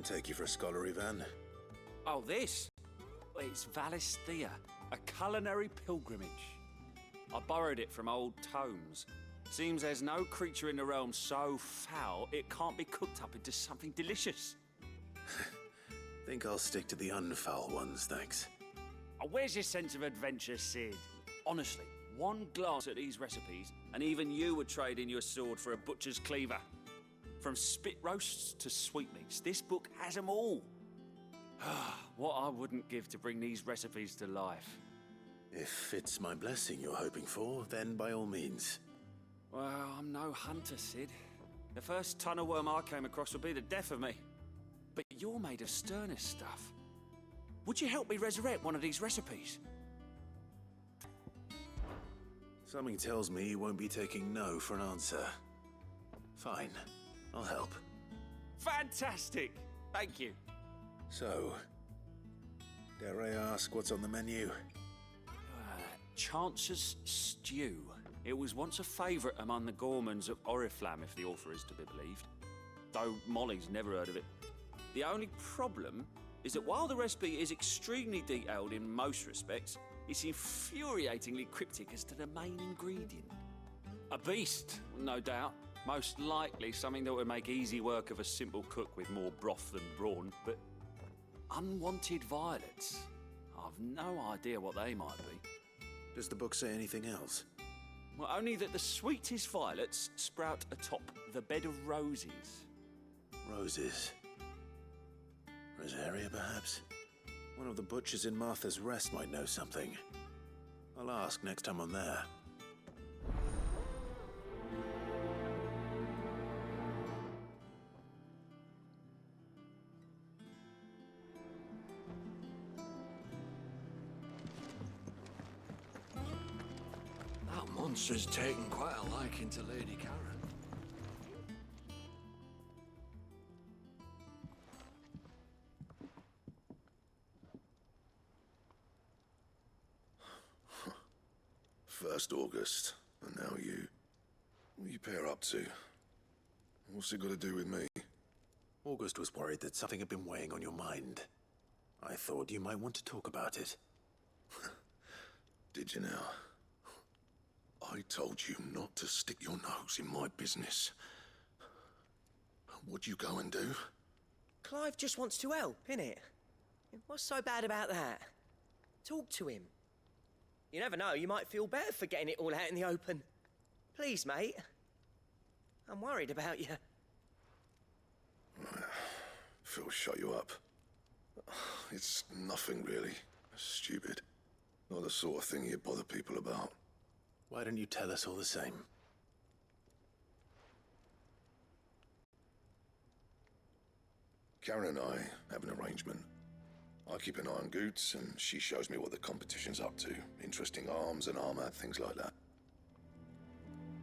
can take you for a scholarly van. Oh, this? It's Valisthea, a culinary pilgrimage. I borrowed it from old tomes. Seems there's no creature in the realm so foul it can't be cooked up into something delicious. Think I'll stick to the unfoul ones, thanks. Oh, where's your sense of adventure, Sid? Honestly, one glance at these recipes, and even you would trade in your sword for a butcher's cleaver. From spit roasts to sweetmeats, this book has them all. What I wouldn't give to bring these recipes to life. If it's my blessing you're hoping for, then by all means. Well, I'm no hunter, Sid. The first ton of worm I came across would be the death of me. But you're made of sterner stuff. Would you help me resurrect one of these recipes? Something tells me you won't be taking no for an answer. Fine, I'll help. Fantastic! Thank you. So, dare I ask what's on the menu? Chance's Stew. It was once a favourite among the gourmands of Oriflamme, if the author is to be believed. Though Molly's never heard of it. The only problem is that while the recipe is extremely detailed in most respects, it's infuriatingly cryptic as to the main ingredient. A beast, no doubt. Most likely something that would make easy work of a simple cook with more broth than brawn, but unwanted violets. I've no idea what they might be. Does the book say anything else? Well, only that the sweetest violets sprout atop the bed of roses. Roses. Rosaria, perhaps? One of the butchers in Martha's Rest might know something. I'll ask next time I'm there. That monster's taken quite a liking to Lady Karen. First August, and now you. What you pair up to? What's it got to do with me? August was worried that something had been weighing on your mind. I thought you might want to talk about it. Did you now? I told you not to stick your nose in my business. What'd you go and do? Clive just wants to help, innit? What's so bad about that? Talk to him. You never know, you might feel better for getting it all out in the open. Please, mate. I'm worried about you. Phil shut you up. It's nothing really. Stupid. Not the sort of thing you bother people about. Why don't you tell us all the same? Karen and I have an arrangement. I keep an eye on Goots, and she shows me what the competition's up to. Interesting arms and armor, things like that.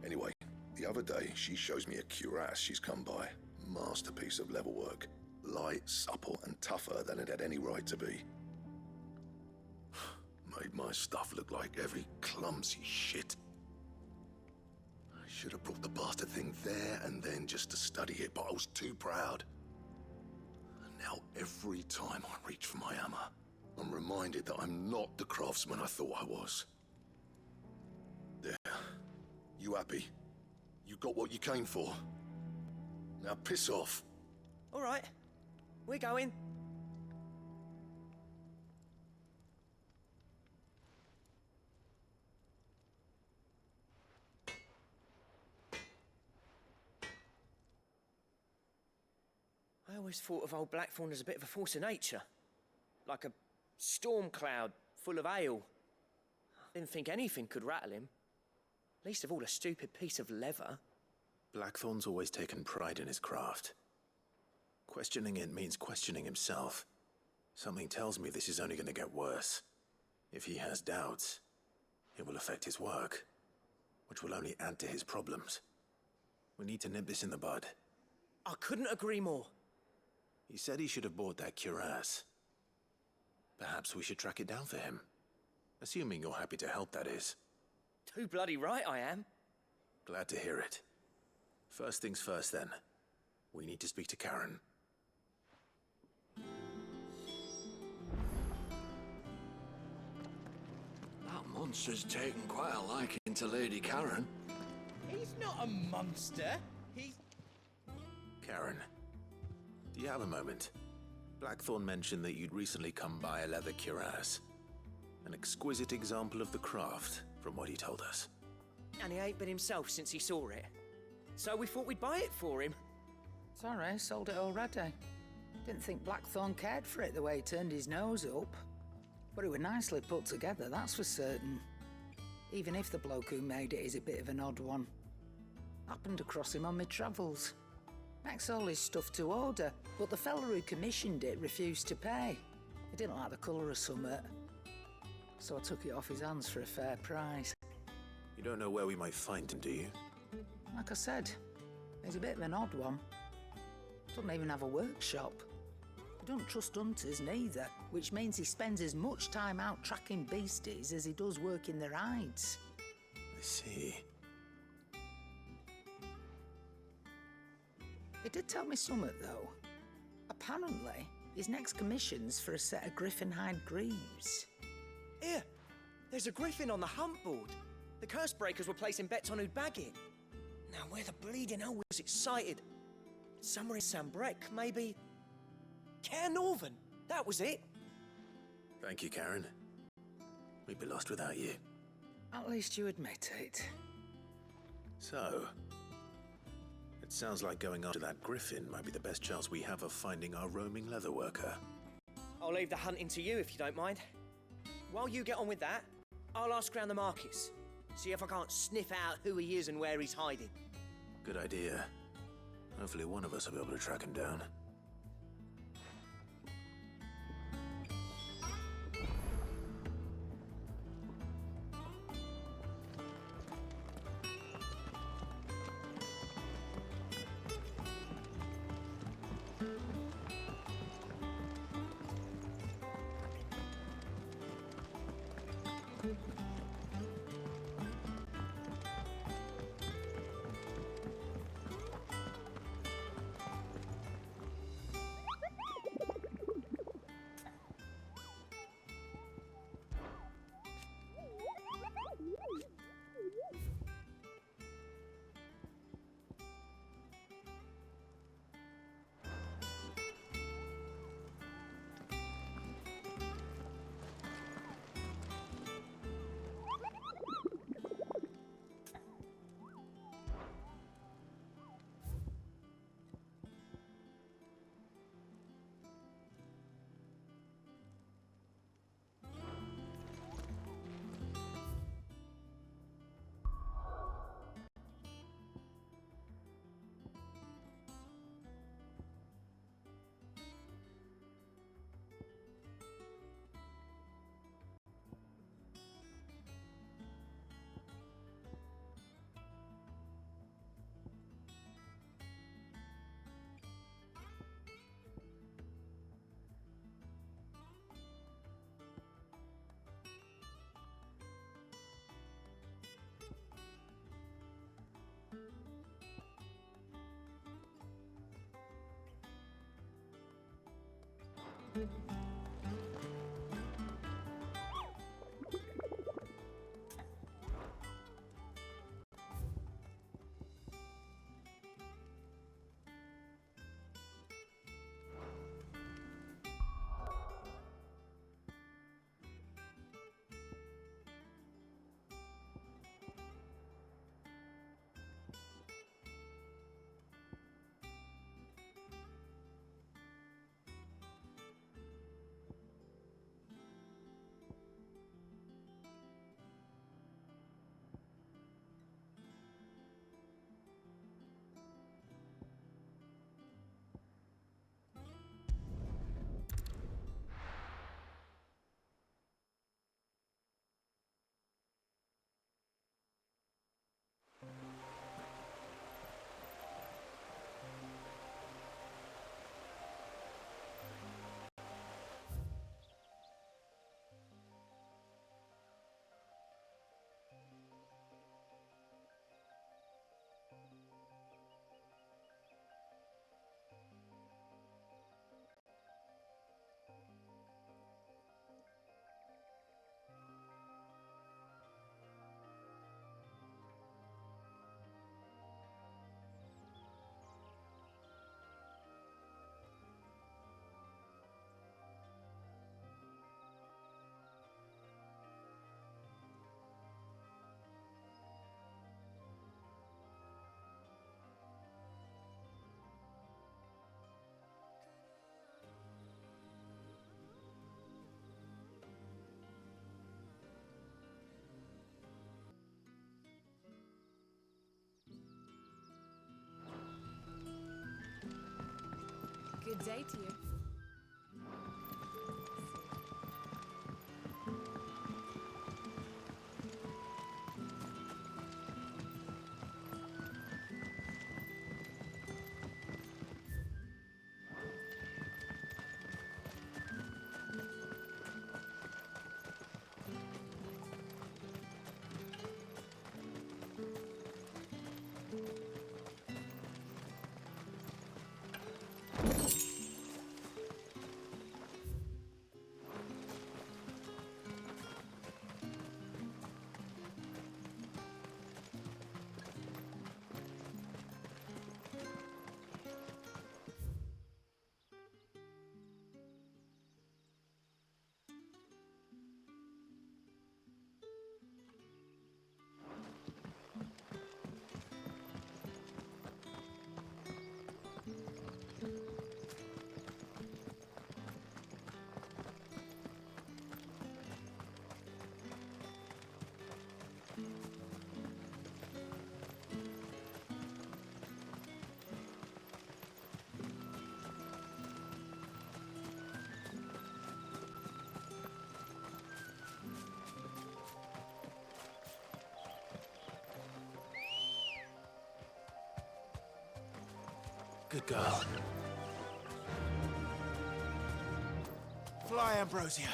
Anyway, the other day, she shows me a cuirass she's come by. Masterpiece of level work. Light, supple, and tougher than it had any right to be. Made my stuff look like every clumsy shit. I should have brought the bastard thing there and then just to study it, but I was too proud. And now every time I reach for my hammer, I'm reminded that I'm not the craftsman I thought I was. There. You happy? You got what you came for. Now piss off. All right, we're going. I always thought of old Blackthorn as a bit of a force of nature. Like a storm cloud full of ale. I didn't think anything could rattle him. Least of all a stupid piece of leather. Blackthorn's always taken pride in his craft. Questioning it means questioning himself. Something tells me this is only going to get worse. If he has doubts, it will affect his work, which will only add to his problems. We need to nip this in the bud. I couldn't agree more. He said he should have bought that cuirass. Perhaps we should track it down for him. Assuming you're happy to help, that is. Too bloody right I am. Glad to hear it. First things first, then. We need to speak to Karen. monster's taken quite a liking to Lady Karen. He's not a monster. He's... Karen, do you have a moment? Blackthorn mentioned that you'd recently come by a leather cuirass. An exquisite example of the craft, from what he told us. And he ain't been himself since he saw it. So we thought we'd buy it for him. Sorry, sold it already. Didn't think Blackthorn cared for it the way he turned his nose up. But it were nicely put together, that's for certain. Even if the bloke who made it is a bit of an odd one. Happened across him on my travels. Makes all his stuff to order, but the fella who commissioned it refused to pay. He didn't like the colour of summit. So I took it off his hands for a fair price. You don't know where we might find him, do you? Like I said, he's a bit of an odd one. Doesn't even have a workshop. He don't trust hunters neither, which means he spends as much time out tracking beasties as he does working their hides. I see. He did tell me something, though. Apparently, his next commission's for a set of griffin hide greaves. Here, there's a griffin on the hunt board. The curse breakers were placing bets on who'd bag it. Now, where the bleeding hell was it sighted? Somewhere in Sambrec, maybe... Caer Northern, that was it. Thank you, Karen. We'd be lost without you. At least you admit it. So, it sounds like going after that griffin might be the best chance we have of finding our roaming leather worker. I'll leave the hunting to you if you don't mind. While you get on with that, I'll ask around the markets. See if I can't sniff out who he is and where he's hiding. Good idea. Hopefully one of us will be able to track him down. Good day to you. Good girl. Fly, Ambrosia.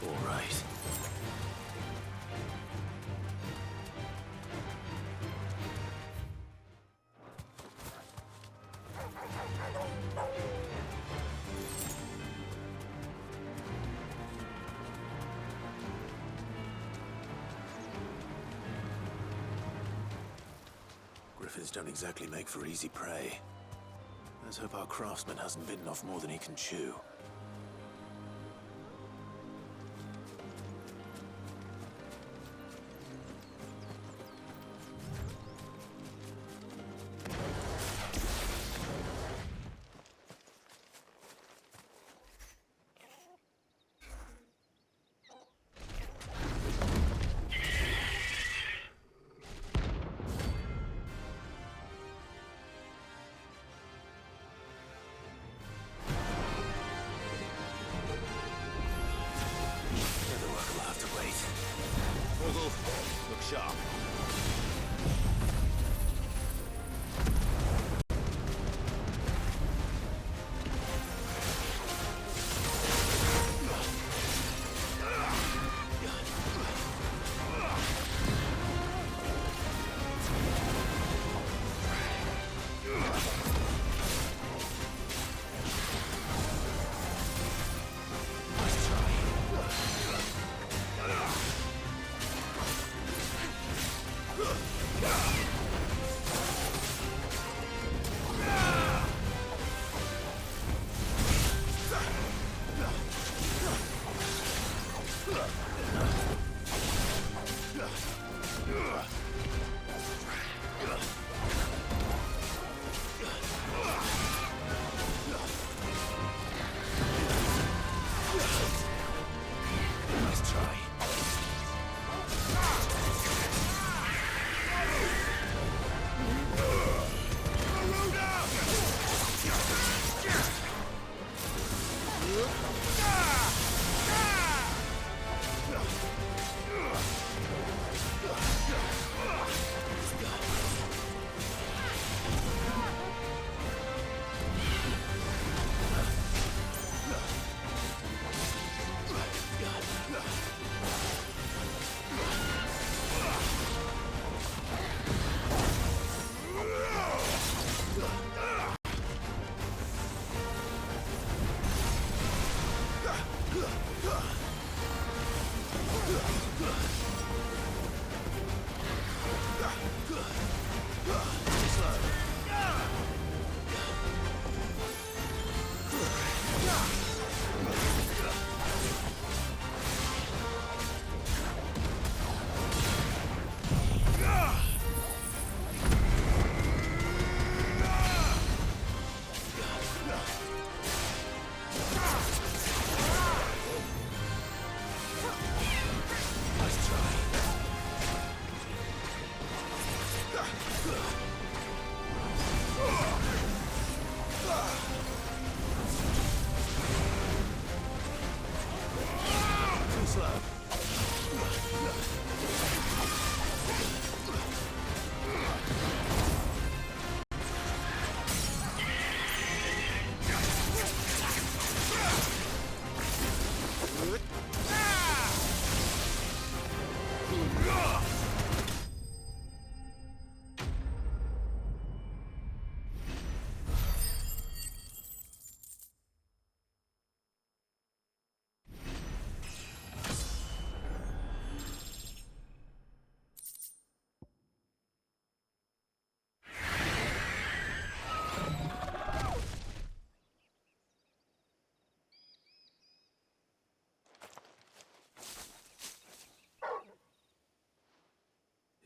All right. Griffins don't exactly make for easy prey. Let's hope our craftsman hasn't bitten off more than he can chew. Look sharp. Ugh!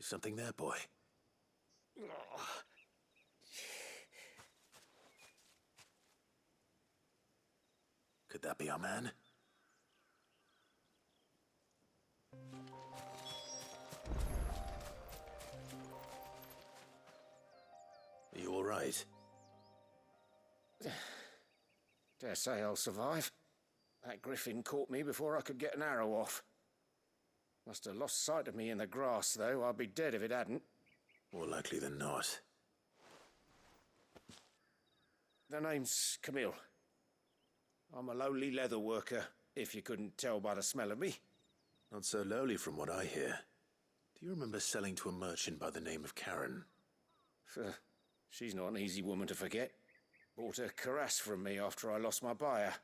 Something there, boy. Could that be our man? Are you all right? Dare say I'll survive. That griffin caught me before I could get an arrow off. Must have lost sight of me in the grass, though. I'd be dead if it hadn't. More likely than not. The name's Camille. I'm a lowly leather worker, if you couldn't tell by the smell of me. Not so lowly from what I hear. Do you remember selling to a merchant by the name of Karen? She's not an easy woman to forget. Bought a cuirass from me after I lost my buyer.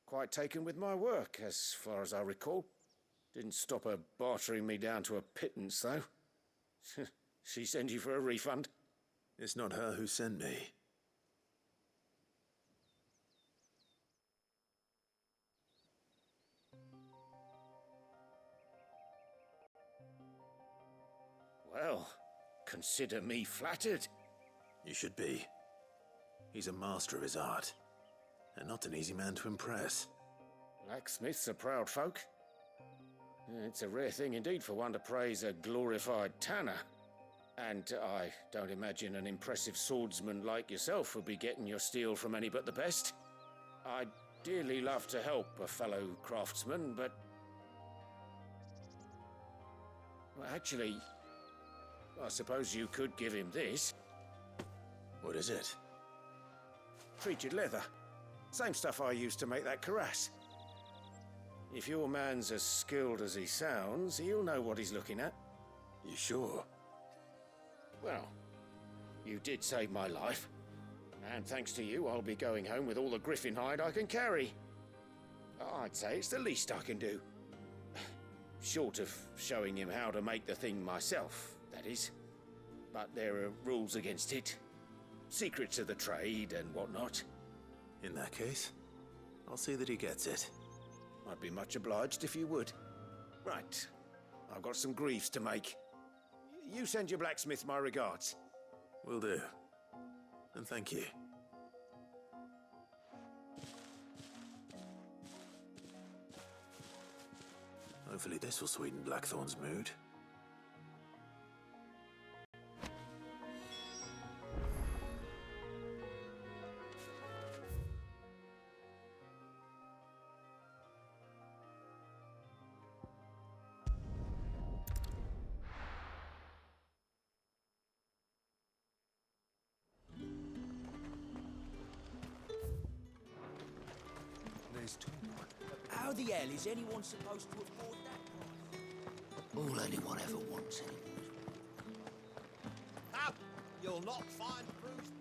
Quite taken with my work, as far as I recall. Didn't stop her bartering me down to a pittance, though. She sent you for a refund? It's not her who sent me. Well, consider me flattered. You should be. He's a master of his art, and not an easy man to impress. Blacksmiths are proud folk. It's a rare thing indeed for one to praise a glorified tanner. And I don't imagine an impressive swordsman like yourself would be getting your steel from any but the best. I'd dearly love to help a fellow craftsman, but... Well, actually, I suppose you could give him this. What is it? Treated leather. Same stuff I used to make that cuirass. If your man's as skilled as he sounds, he'll know what he's looking at. You sure? Well, you did save my life. And thanks to you, I'll be going home with all the griffin hide I can carry. I'd say it's the least I can do. Short of showing him how to make the thing myself, that is. But there are rules against it. Secrets of the trade and whatnot. In that case, I'll see that he gets it. I'd be much obliged if you would. Right. I've got some greaves to make. You send your blacksmith my regards. Will do. And thank you. Hopefully this will sweeten Blackthorn's mood. How the hell is anyone supposed to afford that? All anyone ever wants anyway. Up! You'll not find Bruce.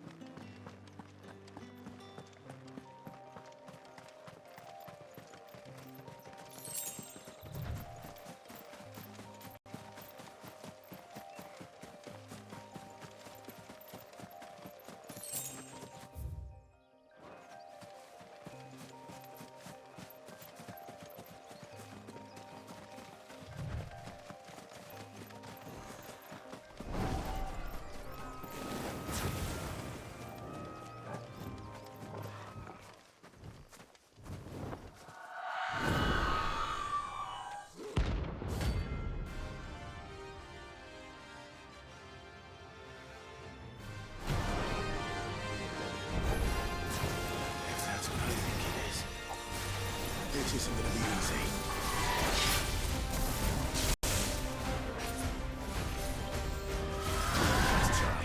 This isn't gonna be easy. Let's try.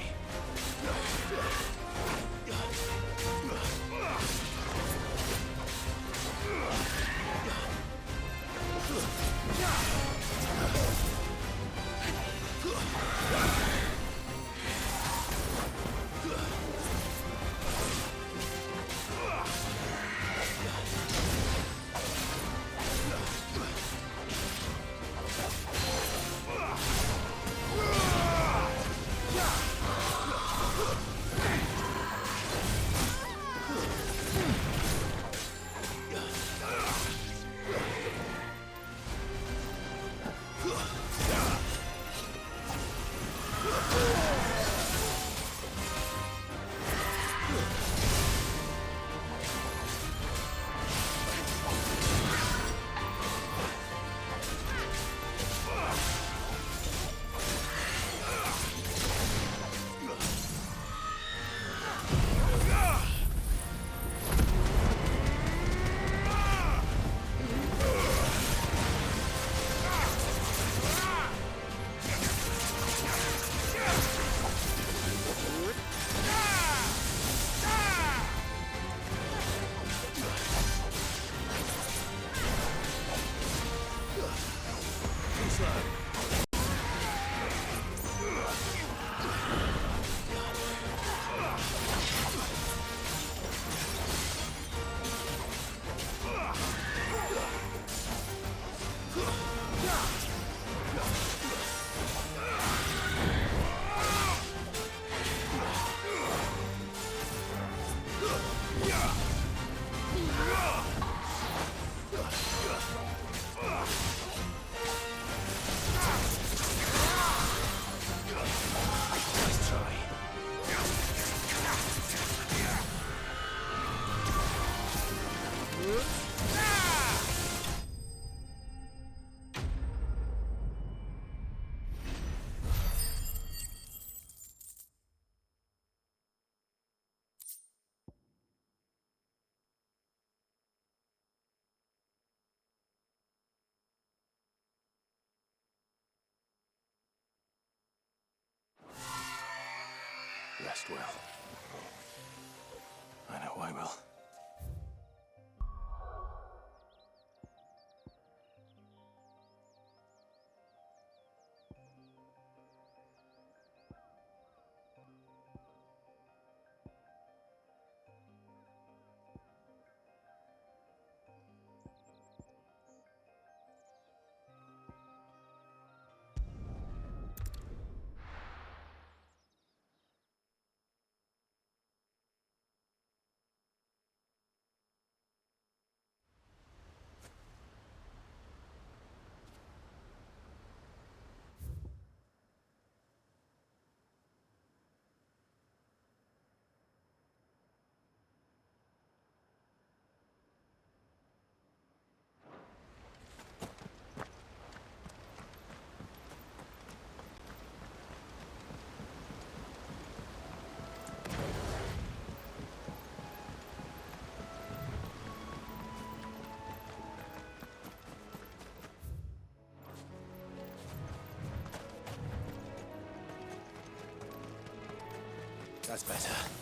Rest well. I know I will. That's better.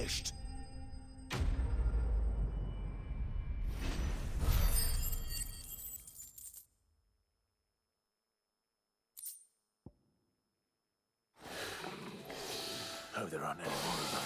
finished. Hope there aren't any more of them.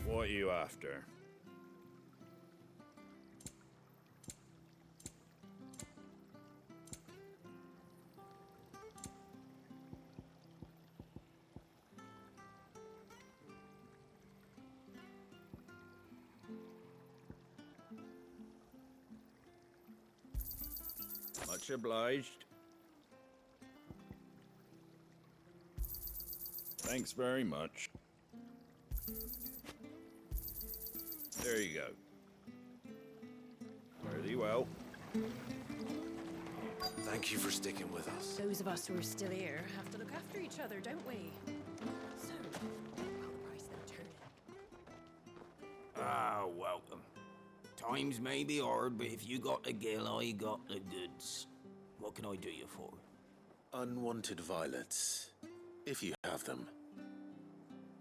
What are you after? Much obliged. Thanks very much. There you go. Very well. Thank you for sticking with us. Those of us who are still here have to look after each other, don't we? So, well, the price they're turning. Ah, welcome. Times may be hard, but if you got the gill, I got the goods. What can I do you for? Unwanted violets, if you have them.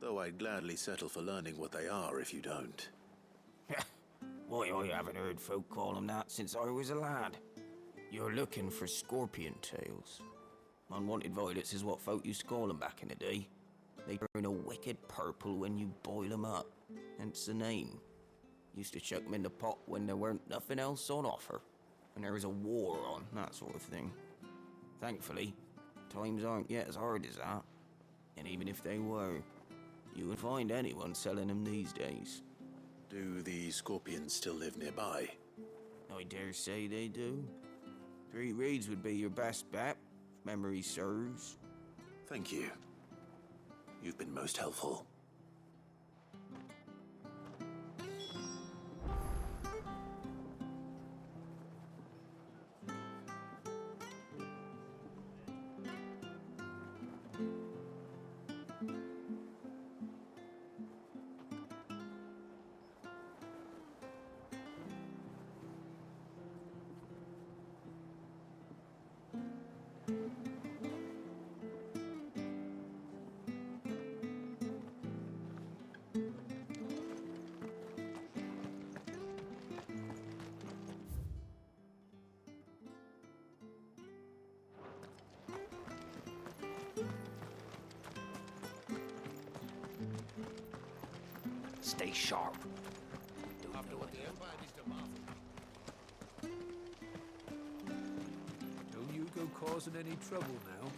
Though I'd gladly settle for learning what they are if you don't. Why, I haven't heard folk call them that since I was a lad. You're looking for scorpion tails. Unwanted violets is what folk used to call them back in the day. They turn a wicked purple when you boil them up, hence the name. Used to chuck them in the pot when there weren't nothing else on offer, when there was a war on, that sort of thing. Thankfully, times aren't yet as hard as that. And even if they were, you would find anyone selling them these days. Do the scorpions still live nearby? I dare say they do. 3 Reeds would be your best bet, if memory serves. Thank you. You've been most helpful. Stay sharp. After what the Empire did to Marvel. Don't you go causing any trouble now.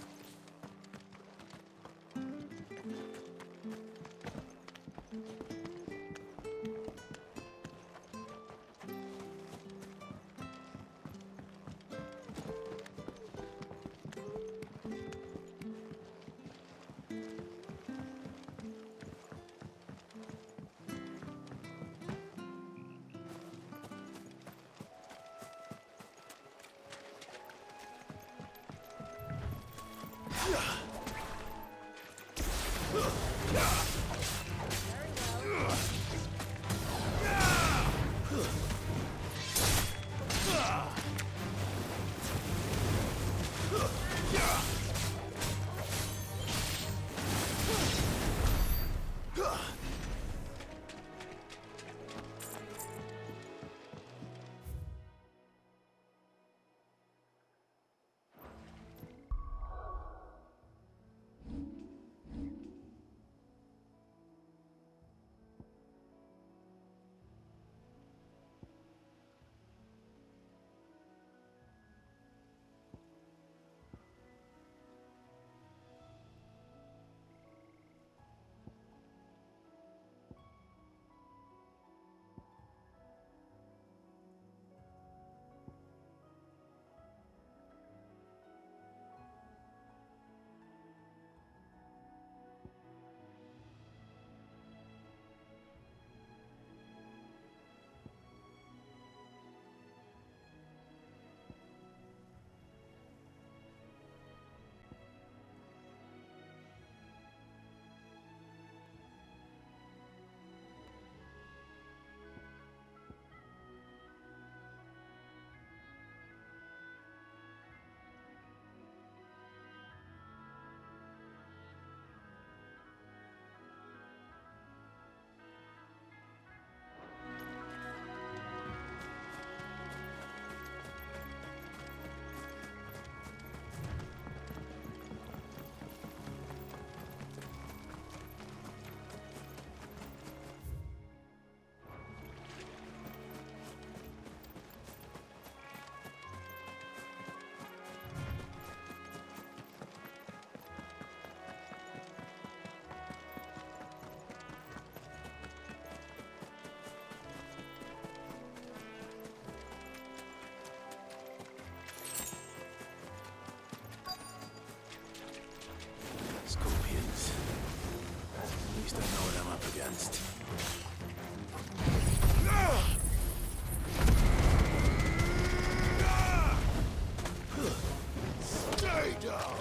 I'm up against. Stay down!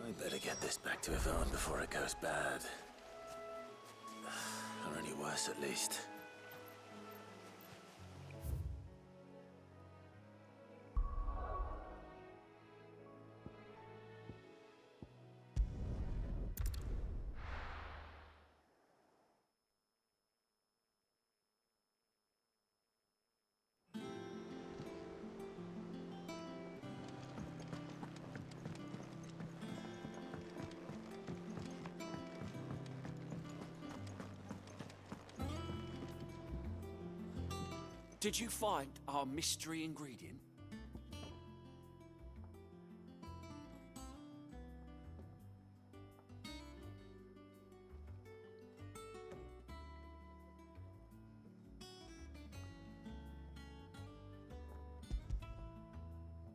I better get this back to Yvonne before it goes bad. Or any worse, at least. Did you find our mystery ingredient?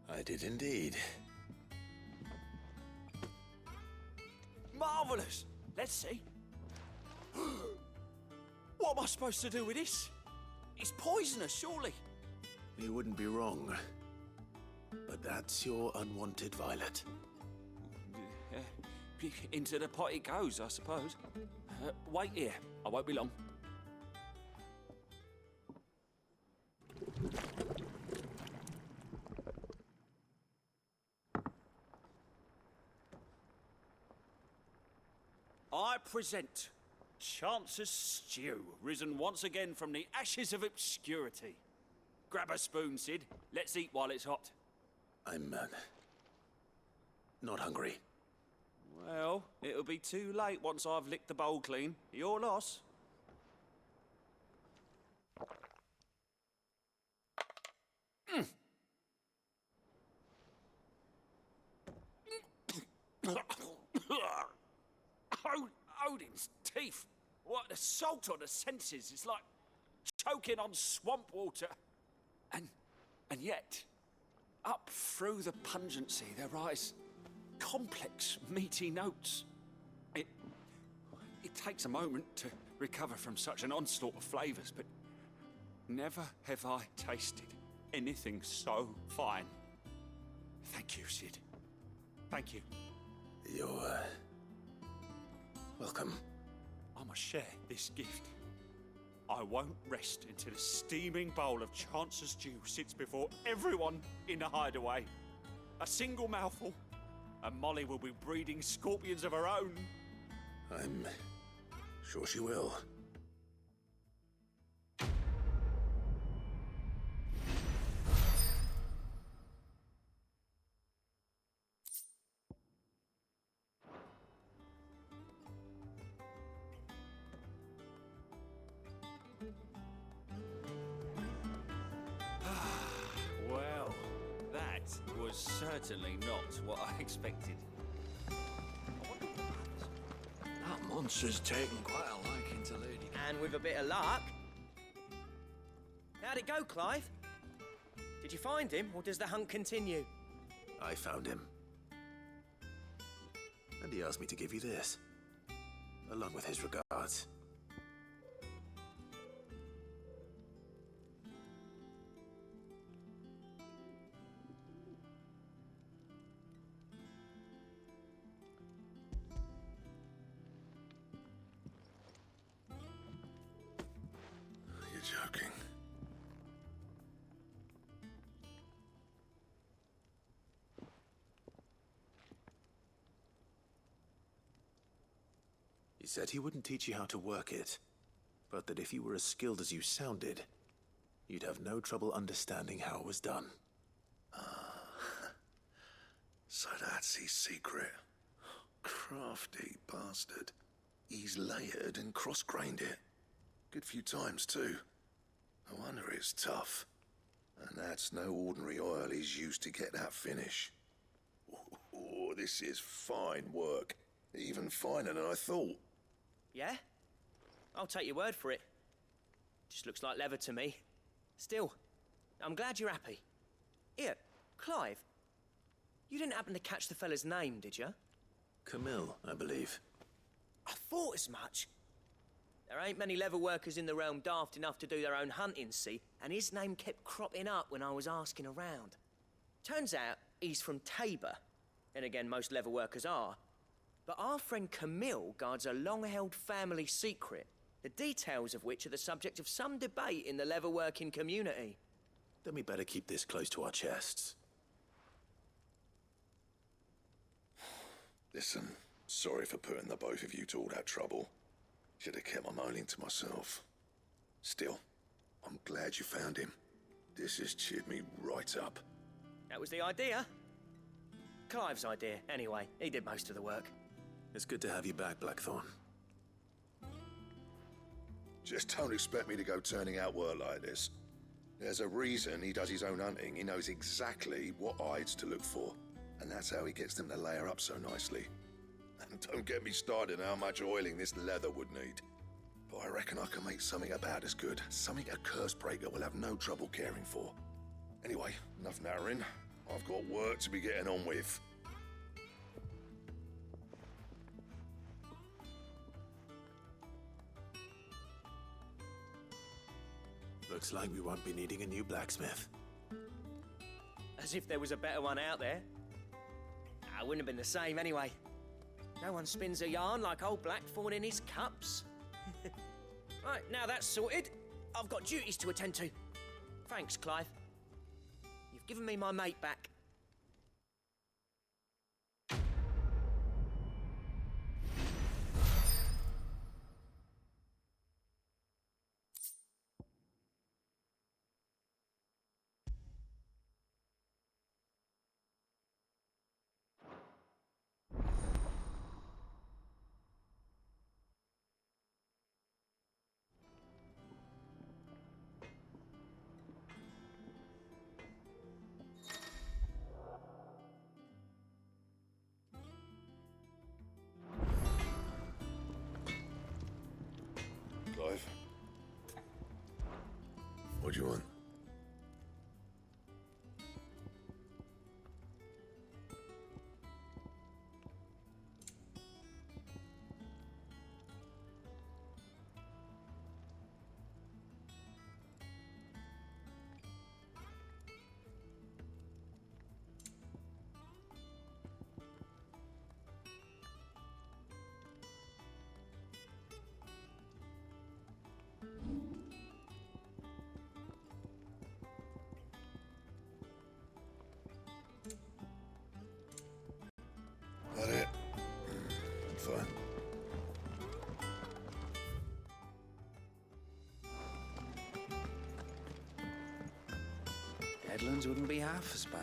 I did indeed. Marvellous! Let's see. What am I supposed to do with this? It's poisonous, surely. You wouldn't be wrong. But that's your unwanted violet. Into the pot it goes, I suppose. Wait here. I won't be long. I present Chance's Stew, risen once again from the ashes of obscurity. Grab a spoon, Sid. Let's eat while it's hot. I'm, not hungry. Well, it'll be too late once I've licked the bowl clean. Your loss. Odin's teeth. What, the salt on the senses is like choking on swamp water. And yet, up through the pungency there rise complex, meaty notes. It takes a moment to recover from such an onslaught of flavours, but never have I tasted anything so fine. Thank you, Sid. Thank you. You're, welcome. I must share this gift. I won't rest until a steaming bowl of Chance's Stew sits before everyone in the hideaway. A single mouthful, and Molly will be breeding scorpions of her own. I'm sure she will. Well, that was certainly not what I expected. That monster's taken quite a liking to Lady. And with a bit of luck. How'd it go, Clive? Did you find him, or does the hunt continue? I found him. And he asked me to give you this, along with his regards. You're joking. He said he wouldn't teach you how to work it, but that if you were as skilled as you sounded, you'd have no trouble understanding how it was done. So that's his secret. crafty bastard. He's layered and cross-grained it. Good few times, too. No wonder it's tough. And that's no ordinary oil he's used to get that finish. Oh, this is fine work. Even finer than I thought. Yeah? I'll take your word for it. Just looks like leather to me. Still, I'm glad you're happy. Here, Clive. You didn't happen to catch the fella's name, did you? Camille, I believe. I thought as much. There ain't many leather workers in the realm daft enough to do their own hunting, see? And his name kept cropping up when I was asking around. Turns out he's from Tabor. And again, most leather workers are. But our friend Camille guards a long-held family secret, the details of which are the subject of some debate in the leather-working community. Then we better keep this close to our chests. Listen, sorry for putting the both of you to all that trouble. Should have kept my moaning to myself. Still, I'm glad you found him. This has cheered me right up. That was the idea. Clive's idea, anyway. He did most of the work. It's good to have you back, Blackthorn. Just don't expect me to go turning out work like this. There's a reason he does his own hunting. He knows exactly what hides to look for. And that's how he gets them to layer up so nicely. And don't get me started on how much oiling this leather would need. But I reckon I can make something about as good. Something a Cursebreaker will have no trouble caring for. Anyway, enough nattering. I've got work to be getting on with. Looks like we won't be needing a new blacksmith. As if there was a better one out there. I wouldn't have been the same anyway. No one spins a yarn like old Blackthorn in his cups. Right, now that's sorted, I've got duties to attend to. Thanks, Clive. You've given me my mate back. Clive? What do you want? That it? Fine. Deadlands wouldn't be half as bad.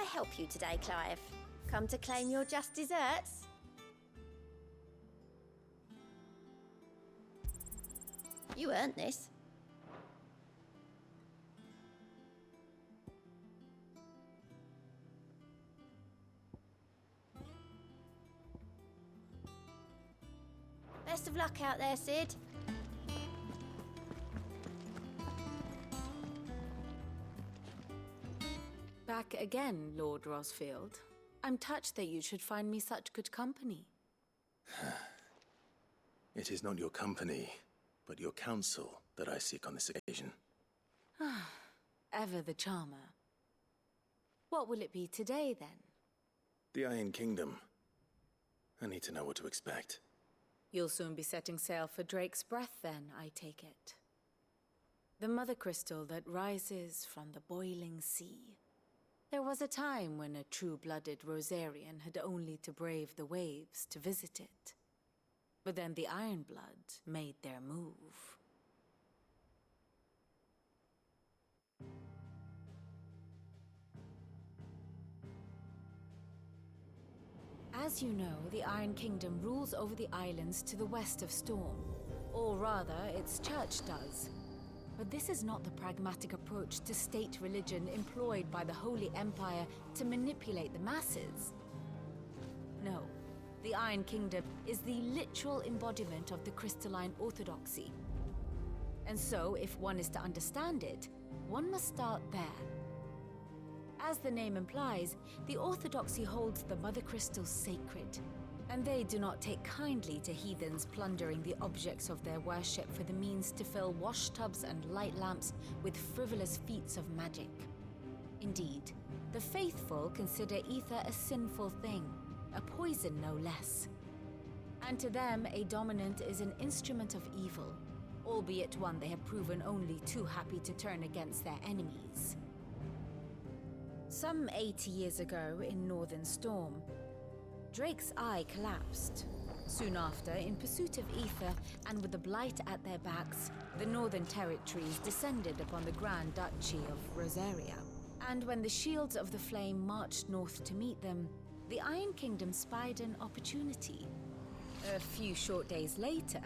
help you today, Clive? Come to claim your just desserts? You earned this. Best of luck out there, Sid. Back again, Lord Rosfield. I'm touched that you should find me such good company. It is not your company, but your counsel that I seek on this occasion. Ever the charmer. What will it be today, then? The Iron Kingdom. I need to know what to expect. You'll soon be setting sail for Drake's Breath, then, I take it. The mother crystal that rises from the boiling sea. There was a time when a true-blooded Rosarian had only to brave the waves to visit it. But then the Ironblood made their move. As you know, the Iron Kingdom rules over the islands to the west of Storm. Or rather, its church does. But this is not the pragmatic approach to state religion employed by the Holy Empire to manipulate the masses. No, the Iron Kingdom is the literal embodiment of the crystalline orthodoxy. And so, if one is to understand it, one must start there. As the name implies, the orthodoxy holds the Mother Crystal sacred, and they do not take kindly to heathens plundering the objects of their worship for the means to fill washtubs and light lamps with frivolous feats of magic. Indeed, the faithful consider ether a sinful thing, a poison no less. And to them, a dominant is an instrument of evil, albeit one they have proven only too happy to turn against their enemies. Some 80 years ago, in Northern Storm, Drake's Eye collapsed. Soon after, in pursuit of ether and with the Blight at their backs, the Northern Territories descended upon the Grand Duchy of Rosaria. And when the Shields of the Flame marched north to meet them, the Iron Kingdom spied an opportunity. A few short days later,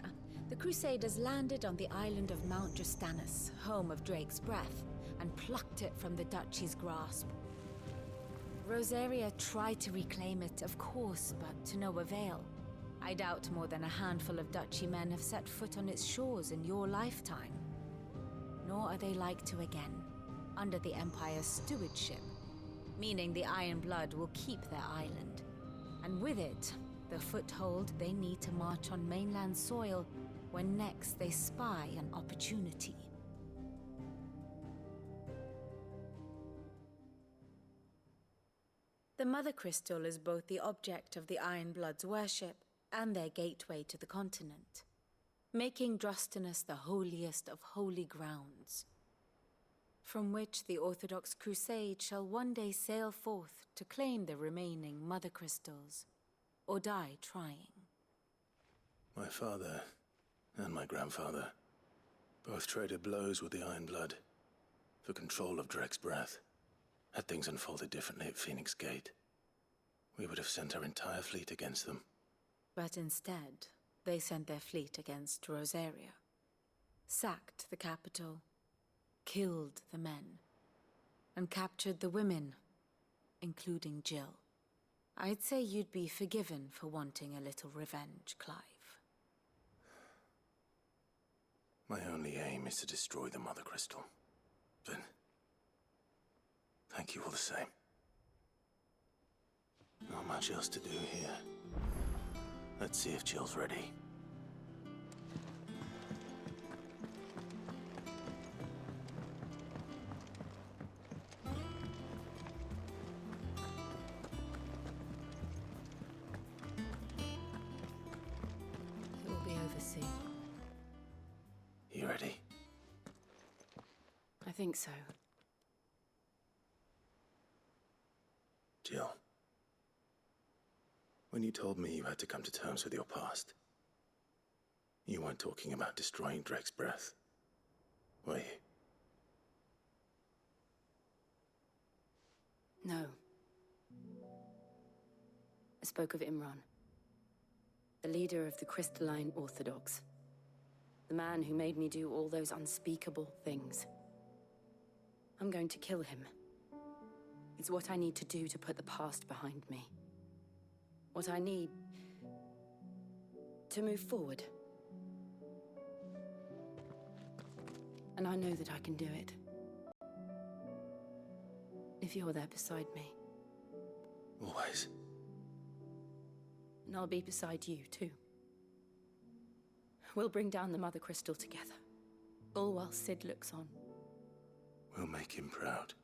the Crusaders landed on the island of Mount Drastanus, home of Drake's Breath, and plucked it from the Duchy's grasp. Rosaria tried to reclaim it, of course, but to no avail. I doubt more than a handful of Duchy men have set foot on its shores in your lifetime. Nor are they like to again, under the Empire's stewardship, meaning the Iron Blood will keep their island. And with it, the foothold they need to march on mainland soil when next they spy an opportunity. The Mother Crystal is both the object of the Iron Blood's worship and their gateway to the continent, making Drastanus the holiest of holy grounds, from which the Orthodox Crusade shall one day sail forth to claim the remaining Mother Crystals, or die trying. My father and my grandfather both traded blows with the Iron Blood for control of Drake's Breath. Had things unfolded differently at Phoenix Gate, we would have sent our entire fleet against them. But instead, they sent their fleet against Rosaria, sacked the capital, killed the men, and captured the women, including Jill. I'd say you'd be forgiven for wanting a little revenge, Clive. My only aim is to destroy the Mother Crystal. But thank you all the same. Not much else to do here. Let's see if Jill's ready. It will be over soon. You ready? I think so. Jill. When you told me you had to come to terms with your past, you weren't talking about destroying Drake's Breath, were you? No. I spoke of Imran, the leader of the Crystalline Orthodox. The man who made me do all those unspeakable things. I'm going to kill him. It's what I need to do to put the past behind me. What I need to move forward. And I know that I can do it. If you're there beside me. Always. And I'll be beside you, too. We'll bring down the Mother Crystal together. All while Sid looks on. We'll make him proud.